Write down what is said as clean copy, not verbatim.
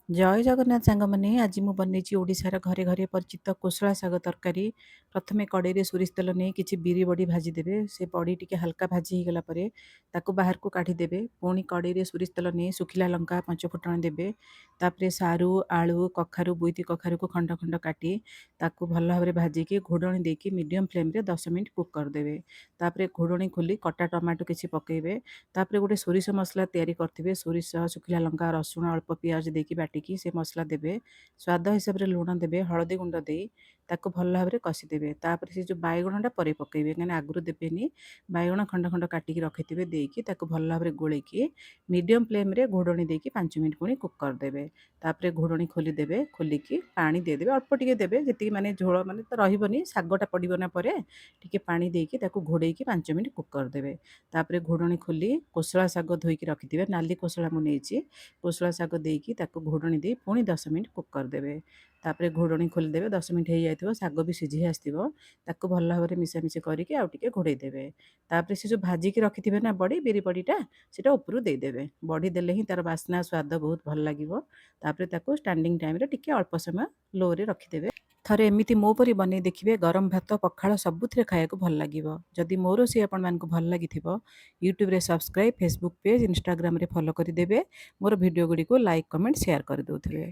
ଜୟ ଜଗନ୍ନାଥ ସାଙ୍ଗମାନେ ଆଜି ମୁଁ ବନେଇଛି ଓଡ଼ିଶାର ଘରେ ଘରେ ପରିଚିତ କୋଶଳା ଶାଗ ତରକାରୀ। ପ୍ରଥମେ କଡ଼େଇରେ ସୋରିଷ ତେଲ ନେଇ କିଛି ବିରି ବଡ଼ି ଭାଜିଦେବେ। ସେ ବଡ଼ି ଟିକେ ହାଲକା ଭାଜି ହେଇଗଲା ପରେ ତାକୁ ବାହାରକୁ କାଢ଼ିଦେବେ। ପୁଣି କଡ଼େଇରେ ସୋରିଷ ତେଲ ନେଇ ଶୁଖିଲା ଲଙ୍କା ପଞ୍ଚ ଫୁଟଣ ଦେବେ। ତାପରେ ସାରୁ ଆଳୁ କଖାରୁ ବୋଇତି କଖାରୁକୁ ଖଣ୍ଡ ଖଣ୍ଡ କାଟି ତାକୁ ଭଲ ଭାବରେ ଭାଜିକି ଘୋଡ଼ଣି ଦେଇକି ମିଡ଼ିୟମ୍ ଫ୍ଲେମ୍ରେ 10 ମିନିଟ୍ କୁକ୍ କରିଦେବେ। ତାପରେ ଘୋଡ଼ଣି ଖୋଲି କଟା ଟମାଟୋ କିଛି ପକାଇବେ। ତାପରେ ଗୋଟେ ସୋରିଷ ମସଲା ତିଆରି କରିଥିବେ। ସୋରିଷ ଶୁଖିଲା ଲଙ୍କା ରସୁଣ ଅଳ୍ପ ପିଆଜ ଦେଇକି ବାଟିକି ସେ ମସଲା ଦେବେ। ସ୍ୱାଦ ହିସାବରେ ଲୁଣ ଦେବେ। ହଳଦୀ ଗୁଣ୍ଡ ଦେଇ ତାକୁ ଭଲ ଭାବରେ କଷିଦେବେ। ତାପରେ ସେ ଯେଉଁ ବାଇଗଣଟା ପରେ ପକାଇବେ, କାହିଁକିନା ଆଗରୁ ଦେବେନି। ବାଇଗଣ ଖଣ୍ଡ ଖଣ୍ଡ କାଟିକି ରଖିଥିବେ ଦେଇକି ତାକୁ ଭଲ ଭାବରେ ଗୋଳେଇକି ମିଡ଼ିୟମ୍ ଫ୍ଲେମ୍ରେ ଘୋଡ଼ଣି ଦେଇକି 5 ମିନିଟ୍ ପୁଣି କୁକ୍ କରିଦେବେ। ତାପରେ ଘୋଡ଼ଣି ଖୋଲିଦେବେ। ଖୋଲିକି ପାଣି ଦେଇଦେବେ, ଅଳ୍ପ ଟିକେ ଦେବେ, ଯେତିକି ମାନେ ଝୋଳ ମାନେ ତ ରହିବନି, ଶାଗଟା ପଡ଼ିବ ନା ପରେ। ଟିକେ ପାଣି ଦେଇକି ତାକୁ ଘୋଡ଼େଇକି 5 ମିନିଟ୍ କୁକ୍ କରିଦେବେ। ତାପରେ ଘୋଡ଼ଣି ଖୋଲି କୋଶଳା ଶାଗ ଧୋଇକି ରଖିଥିବେ। ନାଲି କୋଶଳା ମୁଁ ନେଇଛି। କୋଶଳା ଶାଗ ଦେଇକି ତାକୁ ଘୋଡ଼ଣି ଦେଇ ପୁଣି 10 ମିନିଟ୍ କୁକ୍ କରିଦେବେ। ତାପରେ ଘୋଡ଼ଣି ଖୋଲିଦେବେ। 10 ମିନିଟ୍ ହେଇଯାଇଥିବ, ଶାଗ ବି ସିଝି ଆସିଥିବ। ତାକୁ ଭଲ ଭାବରେ ମିଶାମିଶି କରିକି ଆଉ ଟିକେ ଘୋଡ଼େଇ ଦେବେ। ତାପରେ ସେ ଯେଉଁ ଭାଜିକି ରଖିଥିବେ ନା ବଡ଼ି, ବିରି ବଡ଼ିଟା, ସେଇଟା ଉପରୁ ଦେଇଦେବେ। ବଡ଼ି ଦେଲେ ହିଁ ତା'ର ବାସ୍ନା ସ୍ୱାଦ ବହୁତ ଭଲ ଲାଗିବ। ତାପରେ ତାକୁ ଷ୍ଟାଣ୍ଡିଂ ଟାଇମ୍ରେ ଟିକେ ଅଳ୍ପ ସମୟ ଲୋରେ ରଖିଦେବେ। ଥରେ ଏମିତି ମୋ ପରି ବନେଇ ଦେଖିବେ। ଗରମ ଭାତ ପଖାଳ ସବୁଥିରେ ଖାଇବାକୁ ଭଲ ଲାଗିବ। ଯଦି ମୋ ରୋଷେଇ ଆପଣମାନଙ୍କୁ ଭଲ ଲାଗିଥିବ, ୟୁଟ୍ୟୁବରେ ସବସ୍କ୍ରାଇବ୍, ଫେସବୁକ୍ ପେଜ୍, ଇନଷ୍ଟାଗ୍ରାମରେ ଫଲୋ କରିଦେବେ। ମୋର ଭିଡ଼ିଓ ଗୁଡ଼ିକୁ ଲାଇକ୍ କମେଣ୍ଟ ସେୟାର କରିଦେଉଥିବେ।